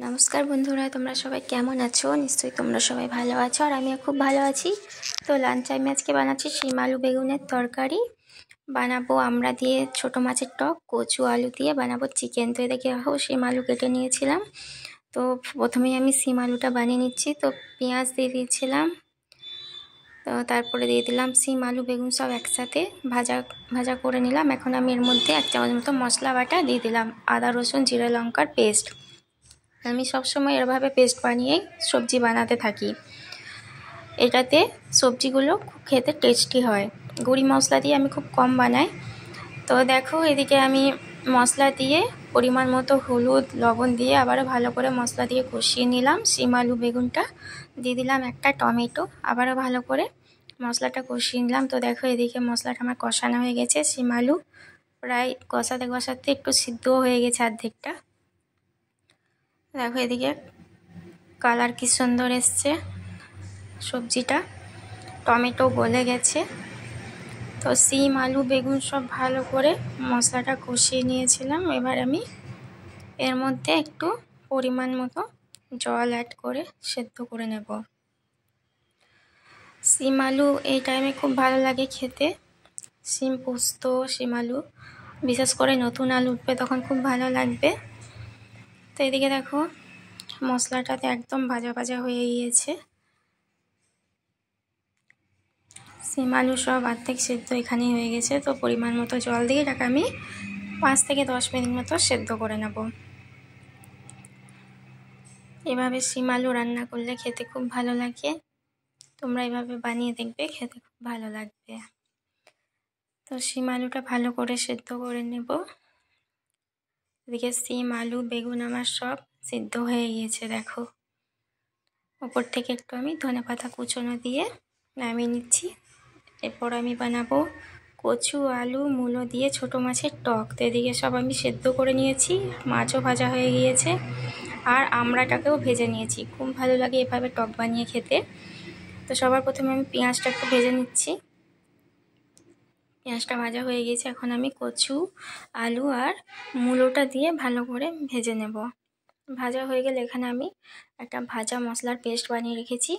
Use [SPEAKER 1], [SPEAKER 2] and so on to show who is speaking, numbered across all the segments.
[SPEAKER 1] নমস্কার বন্ধুরা, তোমরা সবাই কেমন আছো? নিশ্চয়ই তোমরা সবাই ভালো আছো আর আমিও খুব ভালো আছি। তো লাঞ্চ আমি আজকে বানাচ্ছি শিম আলু বেগুনের তরকারি বানাবো, আমরা দিয়ে ছোট মাছের টক, কচু আলু দিয়ে বানাবো চিকেন। তো এদিকে শিম আলু কেটে নিয়েছিলাম। তো প্রথমেই আমি শিম আলুটা বানিয়ে নিচ্ছি। তো পেঁয়াজ দিয়ে দিয়েছিলাম, তো তারপরে দিয়ে দিলাম শিম আলু বেগুন সব একসাথে ভাজা ভাজা করে নিলাম। এখন আমি এর মধ্যে 1 চামচ মতো মশলা বাটা দিয়ে দিলাম, আদা রসুন জিরে লঙ্কার পেস্ট। আমি সবসময় এভাবে পেস্ট বানিয়েই সবজি বানাতে থাকি, এটাতে সবজিগুলো খুব খেতে টেস্টি হয়। গুঁড়ি মশলা দিয়ে আমি খুব কম বানাই। তো দেখো এদিকে আমি মশলা দিয়ে পরিমাণ মতো হলুদ লবণ দিয়ে আবারও ভালো করে মশলা দিয়ে কষিয়ে নিলাম। শিম আলু বেগুনটা দিয়ে দিলাম, একটা টমেটো, আবারও ভালো করে মশলাটা কষিয়ে নিলাম। তো দেখো এদিকে মশলাটা আমার কষানো হয়ে গেছে, শিম আলু প্রায় কষাতে কষাতে একটু সিদ্ধও হয়ে গেছে অর্ধেকটা। দেখো এদিকে কালার কি সুন্দর এসছে সবজিটা, টমেটো গলে গেছে। তো শিম আলু বেগুন সব ভালো করে মশলাটা কষিয়ে নিয়েছিলাম। এবার আমি এর মধ্যে একটু পরিমাণ মতো জল অ্যাড করে সেদ্ধ করে নেব। শিম আলু এই টাইমে খুব ভালো লাগে খেতে, শিম পোস্ত, শিম আলু, বিশেষ করে নতুন আলু উঠবে তখন খুব ভালো লাগবে। তো এদিকে দেখো মশলাটাতে একদম ভাজা ভাজা হয়ে গিয়েছে। শিম আলু সব অর্ধেক সেদ্ধ এখানেই হয়ে গেছে। তো পরিমাণ মতো জল দিয়ে এটাকে আমি 5 থেকে 10 মিনিট মতো সেদ্ধ করে নেব। এভাবে শিম আলু রান্না করলে খেতে খুব ভালো লাগে, তোমরা এভাবে বানিয়ে দেখবে, খেতে খুব ভালো লাগবে। তো শিম আলুটা ভালো করে সেদ্ধ করে নেব। এদিকে শিম আলু বেগুন আমার সব সিদ্ধ হয়ে গিয়েছে। দেখো ওপর থেকে একটু আমি ধনেপাতা কুচনো দিয়ে নামিয়ে নিচ্ছি। এরপর আমি বানাবো কচু আলু মূলো দিয়ে ছোট মাছের টক। তো এদিকে সব আমি সেদ্ধ করে নিয়েছি, মাছও ভাজা হয়ে গিয়েছে আর আমড়াটাকেও ভেজে নিয়েছি। খুব ভালো লাগে এভাবে টক বানিয়ে খেতে। তো সবার প্রথমে আমি পেঁয়াজটা একটু ভেজে নিচ্ছি। পেঁয়াজটা ভাজা হয়ে গেছে, এখন আমি কচু আলু আর মূলোটা দিয়ে ভালো করে ভেজে নেব। ভাজা হয়ে গেলে এখানে আমি একটা ভাজা মশলার পেস্ট বানিয়ে রেখেছি,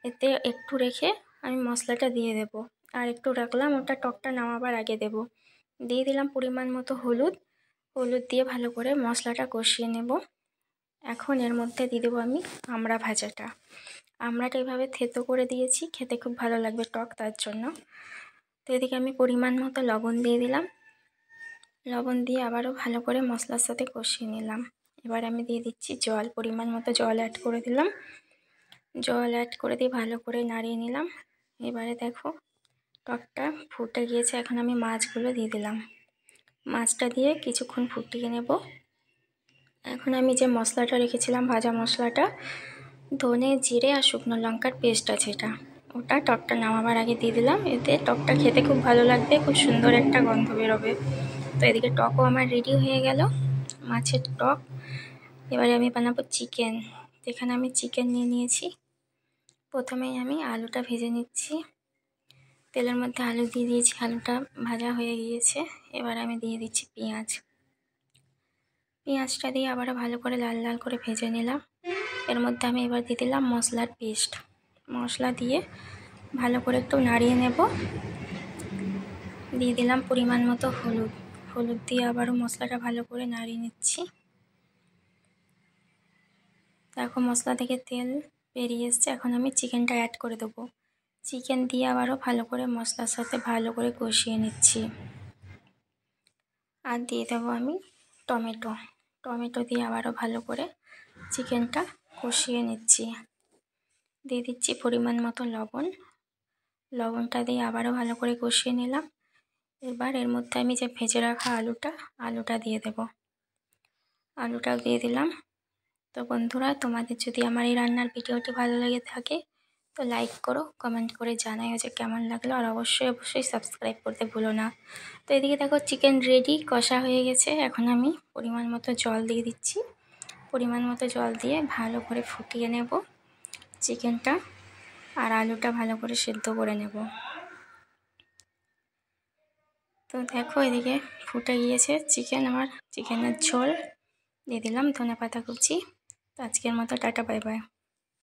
[SPEAKER 1] এতে একটু রেখে আমি মশলাটা দিয়ে দেব আর একটু রাখলাম, ওটা টকটা নামাবার আগে দেব। দিয়ে দিলাম পরিমাণ মতো হলুদ দিয়ে ভালো করে মশলাটা কষিয়ে নেব। এখন এর মধ্যে দিয়ে দেবো আমি আমড়া ভাজাটা। আমড়াটা এভাবে থেতো করে দিয়েছি, খেতে খুব ভালো লাগবে টক, তার জন্য। তো এদিকে আমি পরিমাণ মতো লবণ দিয়ে দিলাম, লবণ দিয়ে আবারও ভালো করে মশলার সাথে কষিয়ে নিলাম। এবার আমি দিয়ে দিচ্ছি জল, পরিমাণ মতো জল অ্যাড করে দিলাম। জল অ্যাড করে দিয়ে ভালো করে নাড়িয়ে নিলাম। এবারে দেখো টকটা ফুটে গিয়েছে, এখন আমি মাছগুলো দিয়ে দিলাম। মাছটা দিয়ে কিছুক্ষণ ফুটিয়ে নেব। এখন আমি যে মশলাটা রেখেছিলাম, ভাজা মশলাটা, ধনে জিরে আর শুকনো লঙ্কার পেস্ট আছে এটা, ওটা টকটা নামাবার আগে দিয়ে দিলাম। এতে টকটা খেতে খুব ভালো লাগবে, খুব সুন্দর একটা গন্ধ বেরোবে। তো এদিকে টকও আমার রেডি হয়ে গেল, মাছের টক। এবারে আমি বানাবো চিকেন। এখানে আমি চিকেন নিয়ে নিয়েছি। প্রথমেই আমি আলুটা ভেজে নিচ্ছি, তেলের মধ্যে আলু দিয়ে দিয়েছি, আলুটা ভাজা হয়ে গিয়েছে। এবার আমি দিয়ে দিচ্ছি পেঁয়াজ। পেঁয়াজটা দিয়ে আবারও ভালো করে লাল লাল করে ভেজে নিলাম। এর মধ্যে আমি এবার দিয়ে দিলাম মশলার পেস্ট। মশলা দিয়ে ভালো করে একটু নাড়িয়ে নেব। দিয়ে দিলাম পরিমাণ মতো হলুদ দিয়ে আবারও মশলাটা ভালো করে নাড়িয়ে নিচ্ছি। দেখো মশলা থেকে তেল বেরিয়ে এসছে, এখন আমি চিকেনটা অ্যাড করে দেবো। চিকেন দিয়ে আবারও ভালো করে মশলার সাথে ভালো করে কষিয়ে নিচ্ছি। আর দিয়ে দেবো আমি টমেটো দিয়ে আবারও ভালো করে চিকেনটা কষিয়ে নিচ্ছি। দিয়ে দিচ্ছি পরিমাণ মতো লবণটা দিয়ে আবারও ভালো করে কষিয়ে নিলাম। এবার এর মধ্যে আমি যে ভেজে রাখা আলুটা দিয়ে দেব, আলুটাও দিয়ে দিলাম। তো বন্ধুরা, তোমাদের যদি আমার এই রান্নার ভিডিওটি ভালো লেগে থাকে তো লাইক করো, কমেন্ট করে জানাও যে কেমন লাগলো, আর অবশ্যই সাবস্ক্রাইব করতে ভুলো না। তো এদিকে দেখো চিকেন রেডি, কষা হয়ে গেছে। এখন আমি পরিমাণ মতো জল দিয়ে দিচ্ছি। পরিমাণ মতো জল দিয়ে ভালো করে ফুটিয়ে নেব চিকেনটা, আর আলুটা ভালো করে সেদ্ধ করে নেব। তো দেখো এদিকে ফুটে গিয়েছে চিকেন, আমার চিকেনের ঝোল। দিয়ে দিলাম ধনেপাতা কুচি। তো আজকের মতো টাটা, বাই বাই।